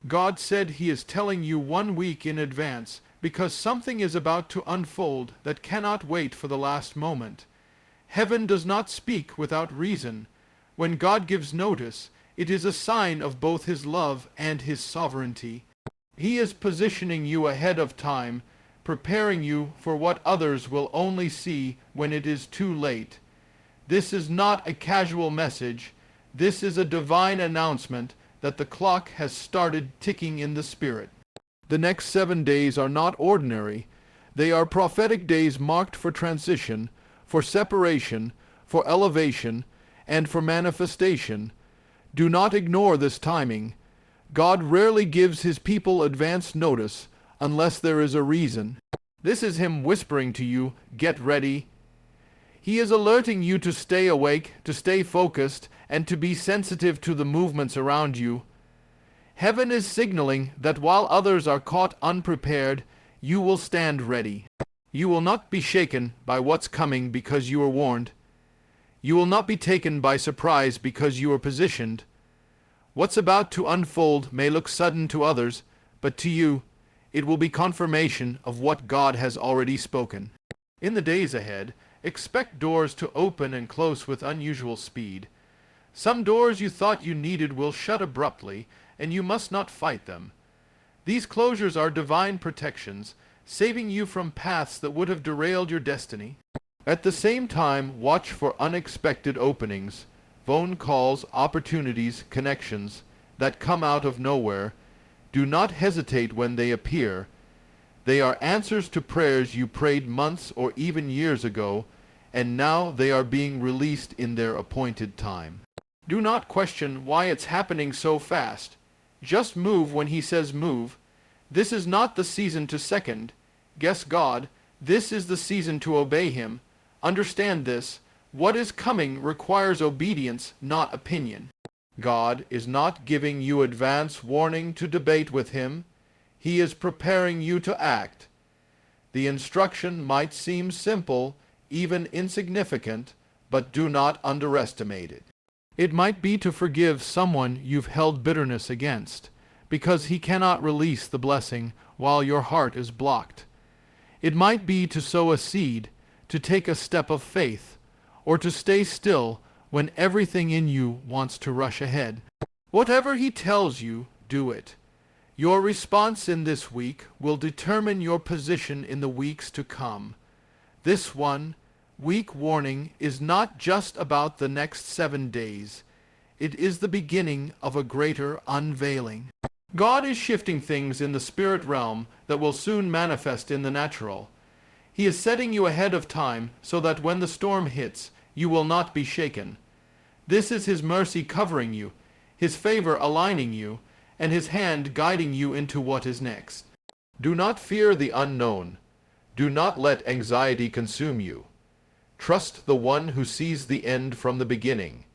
God said He is telling you 1 week in advance because something is about to unfold that cannot wait for the last moment. Heaven does not speak without reason. When God gives notice, it is a sign of both His love and His sovereignty. He is positioning you ahead of time, preparing you for what others will only see when it is too late. This is not a casual message. This is a divine announcement that the clock has started ticking in the Spirit. The next 7 days are not ordinary. They are prophetic days marked for transition, for separation, for elevation, and for manifestation. Do not ignore this timing. God rarely gives His people advance notice unless there is a reason. This is Him whispering to you, "Get ready." He is alerting you to stay awake, to stay focused, and to be sensitive to the movements around you. Heaven is signaling that while others are caught unprepared, you will stand ready. You will not be shaken by what's coming because you are warned. You will not be taken by surprise because you are positioned. What's about to unfold may look sudden to others, but to you, it will be confirmation of what God has already spoken. In the days ahead, expect doors to open and close with unusual speed. Some doors you thought you needed will shut abruptly, and you must not fight them. These closures are divine protections, saving you from paths that would have derailed your destiny. At the same time, watch for unexpected openings, phone calls, opportunities, connections that come out of nowhere. Do not hesitate when they appear. They are answers to prayers you prayed months or even years ago, and now they are being released in their appointed time. Do not question why it's happening so fast. Just move when He says move. This is not the season to second. Guess God. This is the season to obey Him. Understand this. What is coming requires obedience, not opinion. God is not giving you advance warning to debate with Him. He is preparing you to act. The instruction might seem simple, even insignificant, but do not underestimate it. It might be to forgive someone you've held bitterness against, because he cannot release the blessing while your heart is blocked. It might be to sow a seed, to take a step of faith, or to stay still when everything in you wants to rush ahead. Whatever He tells you, do it. Your response in this week will determine your position in the weeks to come. This 1 week warning is not just about the next 7 days. It is the beginning of a greater unveiling. God is shifting things in the spirit realm that will soon manifest in the natural. He is setting you ahead of time so that when the storm hits, you will not be shaken. This is His mercy covering you, His favor aligning you, and His hand guiding you into what is next. Do not fear the unknown. Do not let anxiety consume you. Trust the One who sees the end from the beginning.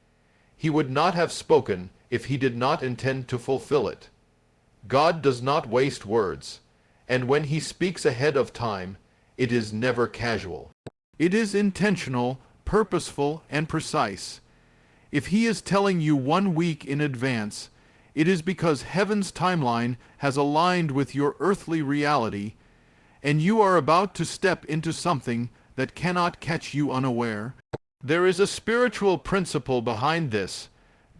He would not have spoken if He did not intend to fulfill it. God does not waste words, and when He speaks ahead of time, it is never casual. It is intentional, purposeful, and precise. If He is telling you 1 week in advance, it is because heaven's timeline has aligned with your earthly reality, and you are about to step into something that cannot catch you unaware. There is a spiritual principle behind this.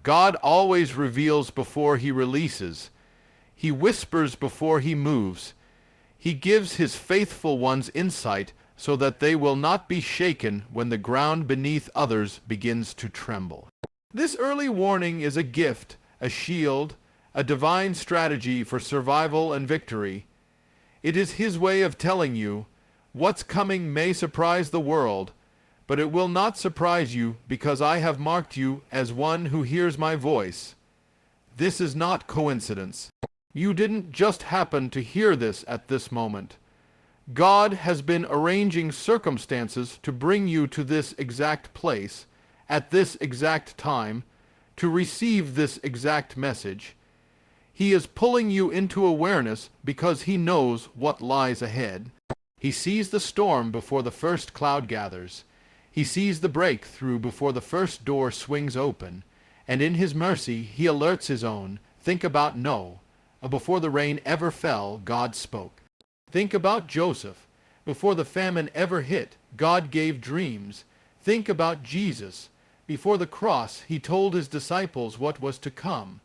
God always reveals before He releases. He whispers before He moves. He gives His faithful ones insight so that they will not be shaken when the ground beneath others begins to tremble. This early warning is a gift, a shield, a divine strategy for survival and victory. It is His way of telling you, what's coming may surprise the world, but it will not surprise you because I have marked you as one who hears my voice. This is not coincidence. You didn't just happen to hear this at this moment. God has been arranging circumstances to bring you to this exact place, at this exact time, to receive this exact message. He is pulling you into awareness because He knows what lies ahead. He sees the storm before the first cloud gathers. He sees the breakthrough before the first door swings open. And in His mercy, He alerts His own. Think about no. Before the rain ever fell, God spoke. Think about Joseph. Before the famine ever hit, God gave dreams. Think about Jesus. Before the cross, he told his disciples what was to come.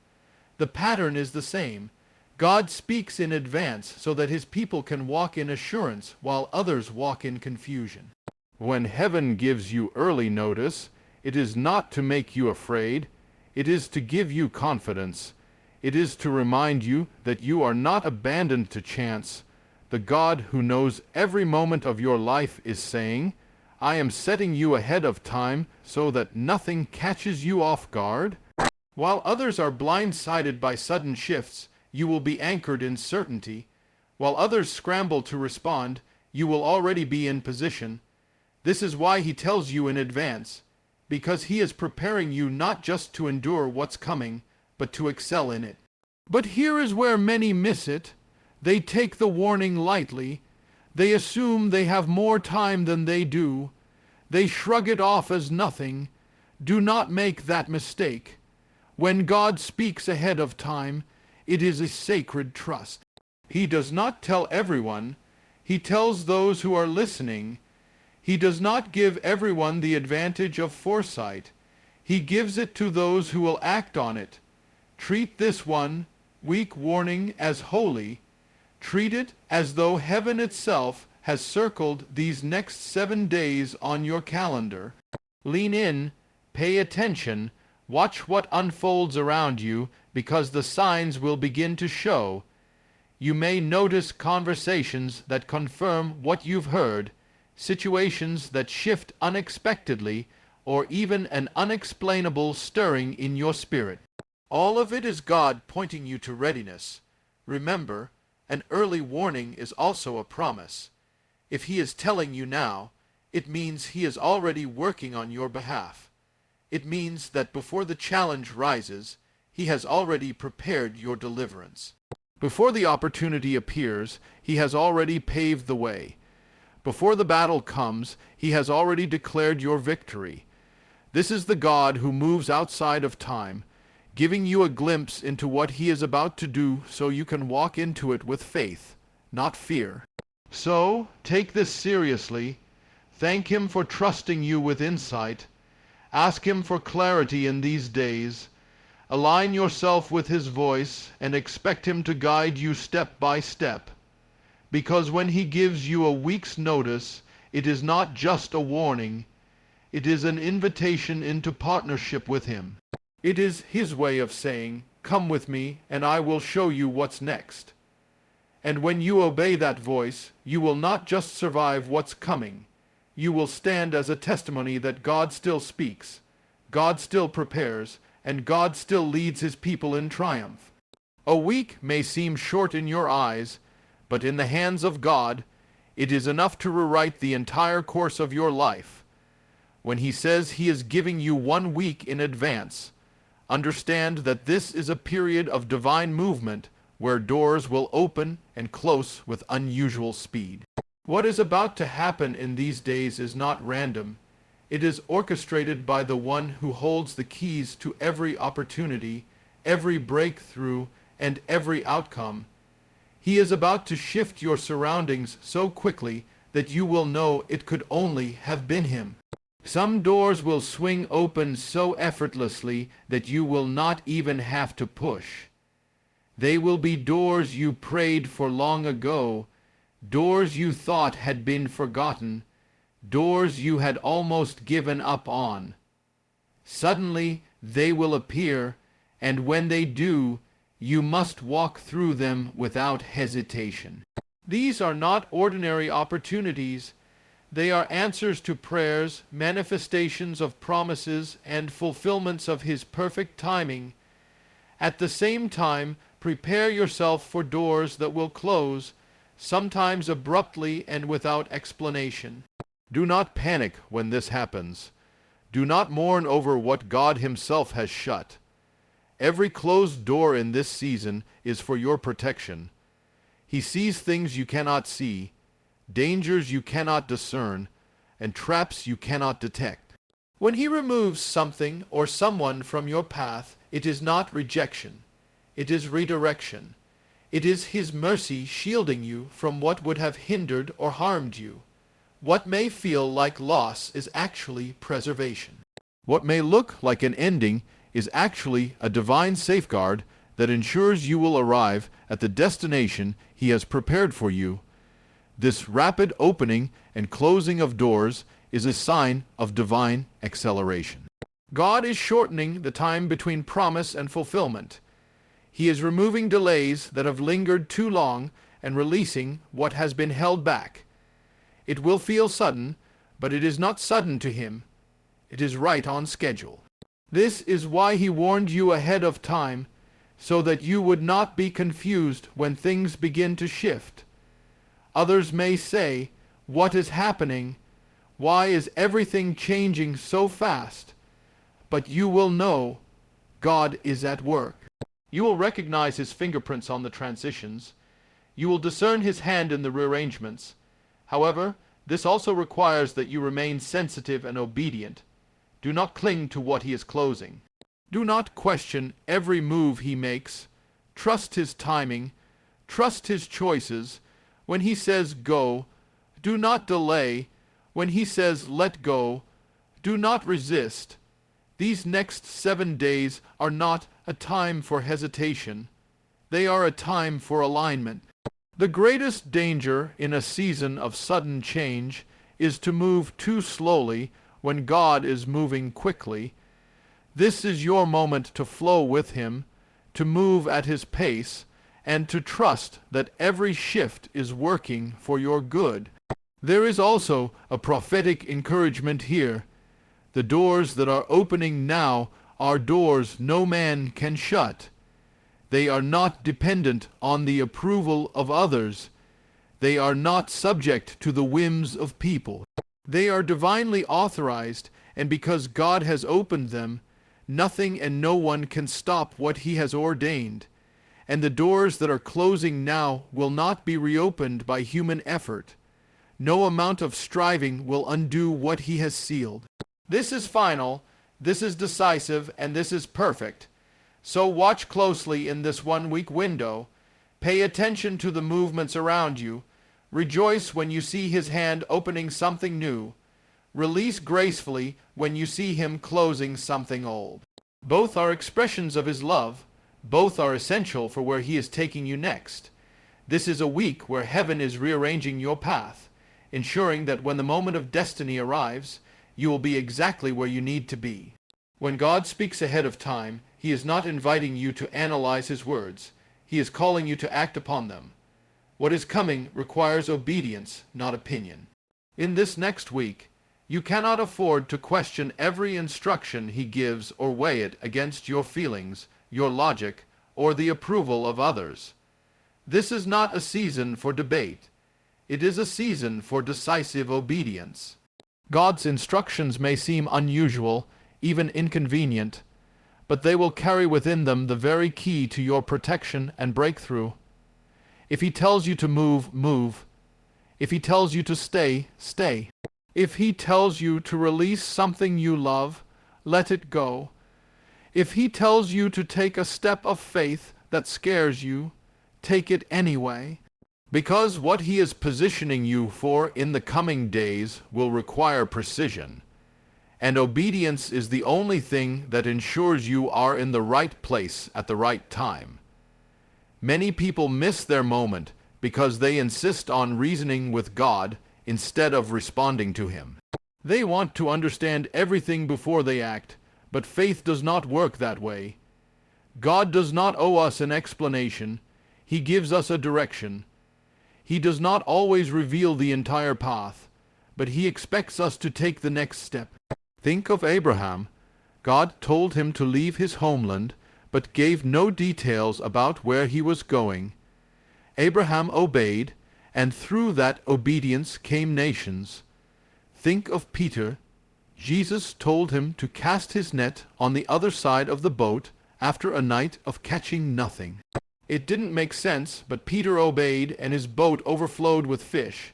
The pattern is the same. God speaks in advance so that his people can walk in assurance while others walk in confusion. When heaven gives you early notice, it is not to make you afraid. It is to give you confidence. It is to remind you that you are not abandoned to chance. The God who knows every moment of your life is saying, I am setting you ahead of time so that nothing catches you off guard. While others are blindsided by sudden shifts, you will be anchored in certainty. While others scramble to respond, you will already be in position. This is why he tells you in advance, because he is preparing you not just to endure what's coming, but to excel in it. But here is where many miss it. They take the warning lightly. They assume they have more time than they do. They shrug it off as nothing. Do not make that mistake. When God speaks ahead of time, it is a sacred trust. He does not tell everyone. He tells those who are listening. He does not give everyone the advantage of foresight. He gives it to those who will act on it. Treat this weak warning as holy. Treat it as though heaven itself has circled these next 7 days on your calendar. Lean in, pay attention, watch what unfolds around you, because the signs will begin to show. You may notice conversations that confirm what you've heard, situations that shift unexpectedly, or even an unexplainable stirring in your spirit. All of it is God pointing you to readiness. Remember, an early warning is also a promise. If he is telling you now, it means he is already working on your behalf. It means that before the challenge rises, he has already prepared your deliverance. Before the opportunity appears, he has already paved the way. Before the battle comes, he has already declared your victory. This is the God who moves outside of time, giving you a glimpse into what he is about to do so you can walk into it with faith, not fear. So, take this seriously. Thank him for trusting you with insight. Ask him for clarity in these days. Align yourself with his voice and expect him to guide you step by step. Because when he gives you a week's notice, it is not just a warning. It is an invitation into partnership with him. It is his way of saying, come with me and I will show you what's next. And when you obey that voice, you will not just survive what's coming. You will stand as a testimony that God still speaks, God still prepares, and God still leads his people in triumph. A week may seem short in your eyes, but in the hands of God, it is enough to rewrite the entire course of your life. When he says he is giving you 1 week in advance, understand that this is a period of divine movement where doors will open and close with unusual speed. What is about to happen in these days is not random. It is orchestrated by the one who holds the keys to every opportunity, every breakthrough, and every outcome. He is about to shift your surroundings so quickly that you will know it could only have been him. Some doors will swing open so effortlessly that you will not even have to push. They will be doors you prayed for long ago, doors you thought had been forgotten, doors you had almost given up on. Suddenly they will appear, and when they do, you must walk through them without hesitation. These are not ordinary opportunities. They are answers to prayers, manifestations of promises, and fulfillments of his perfect timing. At the same time, prepare yourself for doors that will close, sometimes abruptly and without explanation. Do not panic when this happens. Do not mourn over what God himself has shut. Every closed door in this season is for your protection. He sees things you cannot see, dangers you cannot discern, and traps you cannot detect. When he removes something or someone from your path, it is not rejection. It is redirection. It is his mercy shielding you from what would have hindered or harmed you. What may feel like loss is actually preservation. What may look like an ending is actually a divine safeguard that ensures you will arrive at the destination he has prepared for you. This rapid opening and closing of doors is a sign of divine acceleration. God is shortening the time between promise and fulfillment. He is removing delays that have lingered too long and releasing what has been held back. It will feel sudden, but it is not sudden to him. It is right on schedule. This is why he warned you ahead of time, so that you would not be confused when things begin to shift. Others may say, "What is happening? Why is everything changing so fast?" But you will know God is at work. You will recognize his fingerprints on the transitions. You will discern his hand in the rearrangements. However, this also requires that you remain sensitive and obedient. Do not cling to what he is closing. Do not question every move he makes. Trust his timing. Trust his choices. When he says go, do not delay. When he says let go, do not resist. These next 7 days are not a time for hesitation. They are a time for alignment. The greatest danger in a season of sudden change is to move too slowly when God is moving quickly. This is your moment to flow with him, to move at his pace, and to trust that every shift is working for your good. There is also a prophetic encouragement here. The doors that are opening now are doors no man can shut. They are not dependent on the approval of others. They are not subject to the whims of people. They are divinely authorized, and because God has opened them, nothing and no one can stop what he has ordained. And the doors that are closing now will not be reopened by human effort. No amount of striving will undo what he has sealed. This is final, this is decisive, and this is perfect. So watch closely in this 1-week window. Pay attention to the movements around you. Rejoice when you see his hand opening something new. Release gracefully when you see him closing something old. Both are expressions of his love. Both are essential for where he is taking you next. This is a week where heaven is rearranging your path, ensuring that when the moment of destiny arrives, you will be exactly where you need to be. When God speaks ahead of time, he is not inviting you to analyze his words. He is calling you to act upon them. What is coming requires obedience, not opinion. In this next week, you cannot afford to question every instruction he gives or weigh it against your feelings, your logic, or the approval of others. This is not a season for debate. It is a season for decisive obedience. God's instructions may seem unusual, even inconvenient, but they will carry within them the very key to your protection and breakthrough. If he tells you to move, move. If he tells you to stay, stay. If he tells you to release something you love, let it go. If he tells you to take a step of faith that scares you, take it anyway. Because what he is positioning you for in the coming days will require precision, and obedience is the only thing that ensures you are in the right place at the right time. Many people miss their moment because they insist on reasoning with God instead of responding to him. They want to understand everything before they act, but faith does not work that way. God does not owe us an explanation. He gives us a direction. He does not always reveal the entire path, but he expects us to take the next step. Think of Abraham. God told him to leave his homeland, but gave no details about where he was going. Abraham obeyed, and through that obedience came nations. Think of Peter. Jesus told him to cast his net on the other side of the boat after a night of catching nothing. It didn't make sense, but Peter obeyed, and his boat overflowed with fish.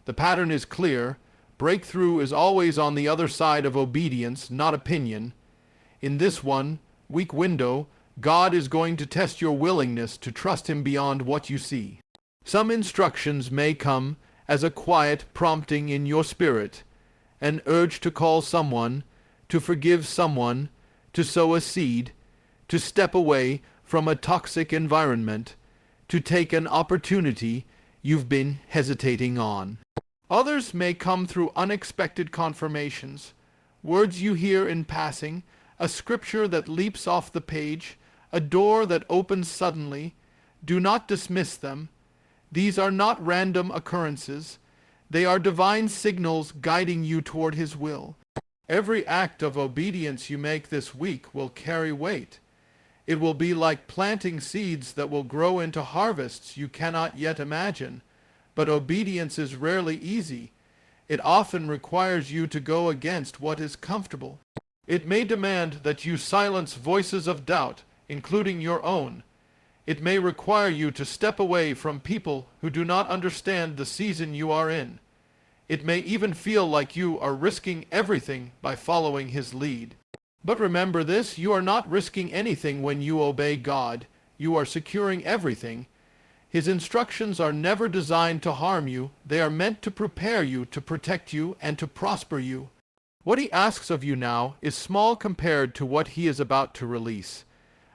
The pattern is clear. Breakthrough is always on the other side of obedience, not opinion. In this 1-week window, God is going to test your willingness to trust Him beyond what you see. Some instructions may come as a quiet prompting in your spirit, an urge to call someone, to forgive someone, to sow a seed, to step away from a toxic environment, to take an opportunity you've been hesitating on. Others may come through unexpected confirmations, words you hear in passing, a scripture that leaps off the page, a door that opens suddenly. Do not dismiss them. These are not random occurrences. They are divine signals guiding you toward His will. Every act of obedience you make this week will carry weight. It will be like planting seeds that will grow into harvests you cannot yet imagine. But obedience is rarely easy. It often requires you to go against what is comfortable. It may demand that you silence voices of doubt, including your own. It may require you to step away from people who do not understand the season you are in. It may even feel like you are risking everything by following His lead. But remember this, you are not risking anything when you obey God. You are securing everything. His instructions are never designed to harm you. They are meant to prepare you, to protect you, and to prosper you. What He asks of you now is small compared to what He is about to release.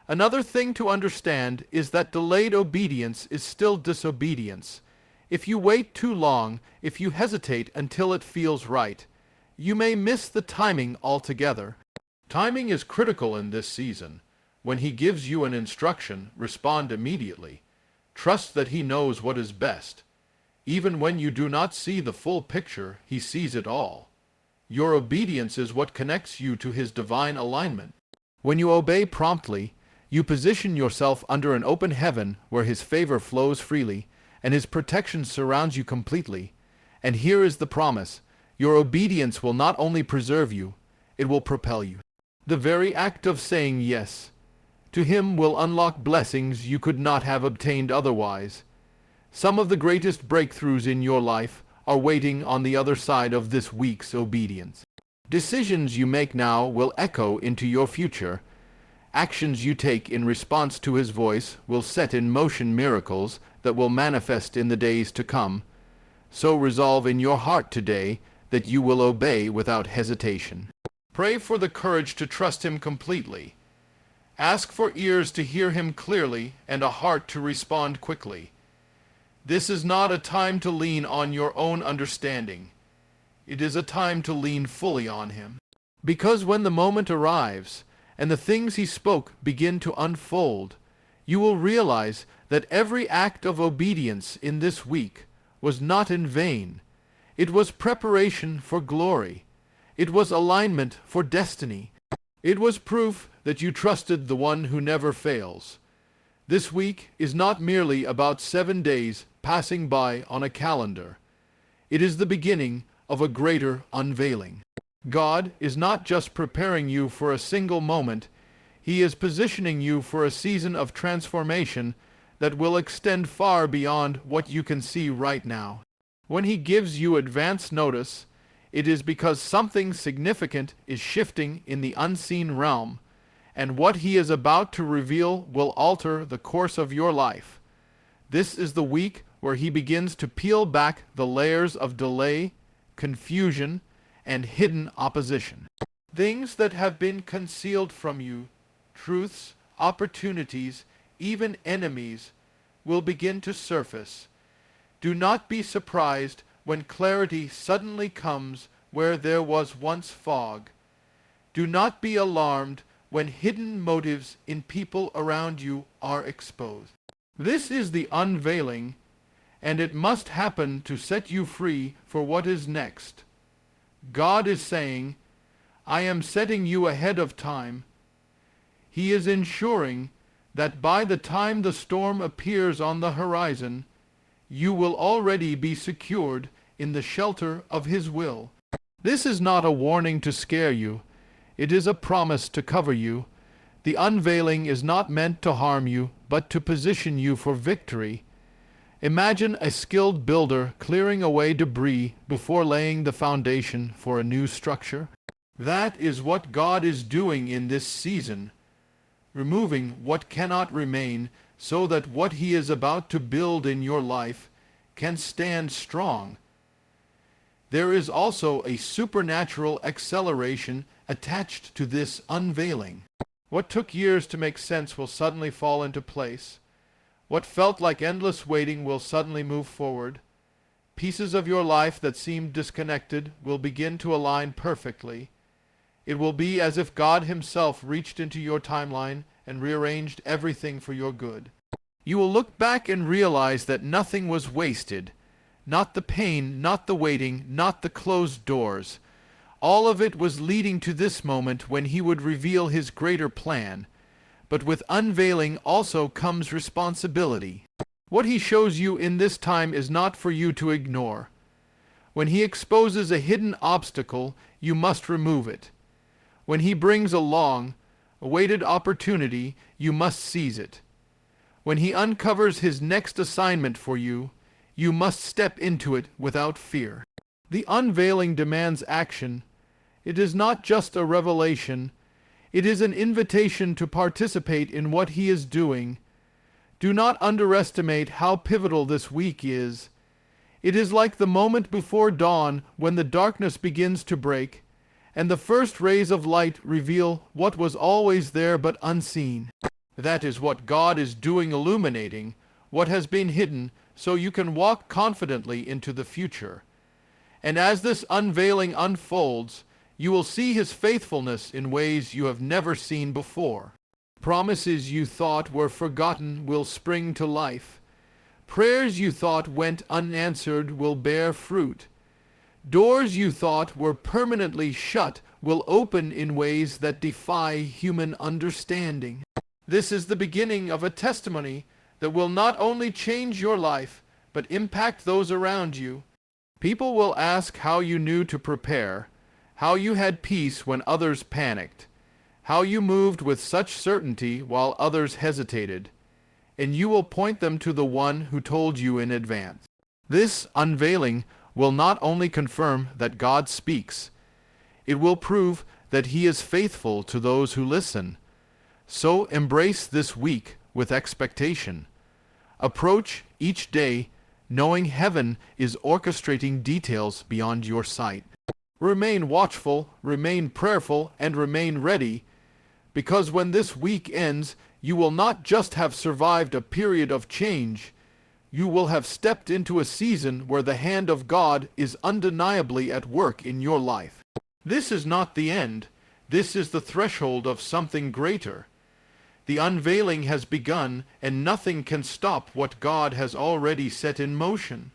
Another thing to understand is that delayed obedience is still disobedience. If you wait too long, if you hesitate until it feels right, you may miss the timing altogether. Timing is critical in this season. When He gives you an instruction, respond immediately. Trust that He knows what is best. Even when you do not see the full picture, He sees it all. Your obedience is what connects you to His divine alignment. When you obey promptly, you position yourself under an open heaven where His favor flows freely, and His protection surrounds you completely. And here is the promise. Your obedience will not only preserve you, it will propel you. The very act of saying yes to Him will unlock blessings you could not have obtained otherwise. Some of the greatest breakthroughs in your life are waiting on the other side of this week's obedience. Decisions you make now will echo into your future. Actions you take in response to His voice will set in motion miracles that will manifest in the days to come. So resolve in your heart today that you will obey without hesitation. Pray for the courage to trust Him completely. Ask for ears to hear Him clearly and a heart to respond quickly. This is not a time to lean on your own understanding. It is a time to lean fully on Him. Because when the moment arrives, and the things He spoke begin to unfold, you will realize that every act of obedience in this week was not in vain. It was preparation for glory. It was alignment for destiny. It was proof that you trusted the One who never fails. This week is not merely about 7 days passing by on a calendar. It is the beginning of a greater unveiling. God is not just preparing you for a single moment. He is positioning you for a season of transformation that will extend far beyond what you can see right now. When He gives you advance notice, it is because something significant is shifting in the unseen realm, and what He is about to reveal will alter the course of your life. This is the week where He begins to peel back the layers of delay, confusion, and hidden opposition. Things that have been concealed from you, truths, opportunities, even enemies, will begin to surface. Do not be surprised when clarity suddenly comes where there was once fog. Do not be alarmed when hidden motives in people around you are exposed. This is the unveiling, and it must happen to set you free for what is next. God is saying, I am setting you ahead of time. He is ensuring that by the time the storm appears on the horizon, you will already be secured in the shelter of His will. This is not a warning to scare you. It is a promise to cover you. The unveiling is not meant to harm you, but to position you for victory. Imagine a skilled builder clearing away debris before laying the foundation for a new structure. That is what God is doing in this season. removing what cannot remain, so that what he is about to build in your life can stand strong. There is also a supernatural acceleration attached to this unveiling. What took years to make sense will suddenly fall into place. What felt like endless waiting will suddenly move forward. Pieces of your life that seemed disconnected will begin to align perfectly. It will be as if God Himself reached into your timeline and rearranged everything for your good. You will look back and realize that nothing was wasted. Not the pain, not the waiting, not the closed doors. All of it was leading to this moment when He would reveal His greater plan. But with unveiling also comes responsibility. What He shows you in this time is not for you to ignore. When He exposes a hidden obstacle, you must remove it. When He brings along a awaited opportunity, you must seize it. When He uncovers His next assignment for you, you must step into it without fear. The unveiling demands action. It is not just a revelation. It is an invitation to participate in what He is doing. Do not underestimate how pivotal this week is. It is like the moment before dawn when the darkness begins to break, and the first rays of light reveal what was always there but unseen. That is what God is doing, illuminating what has been hidden, so you can walk confidently into the future. And as this unveiling unfolds, you will see His faithfulness in ways you have never seen before. Promises you thought were forgotten will spring to life. Prayers you thought went unanswered will bear fruit. Doors you thought were permanently shut will open in ways that defy human understanding. This is the beginning of a testimony that will not only change your life, but impact those around you. People will ask how you knew to prepare, how you had peace when others panicked, how you moved with such certainty while others hesitated, and you will point them to the one who told you in advance. This unveiling will not only confirm that God speaks, it will prove that He is faithful to those who listen. So embrace this week with expectation. Approach each day knowing heaven is orchestrating details beyond your sight. Remain watchful, remain prayerful, and remain ready, because when this week ends, you will not just have survived a period of change, you will have stepped into a season where the hand of God is undeniably at work in your life. This is not the end. This is the threshold of something greater. The unveiling has begun, and nothing can stop what God has already set in motion.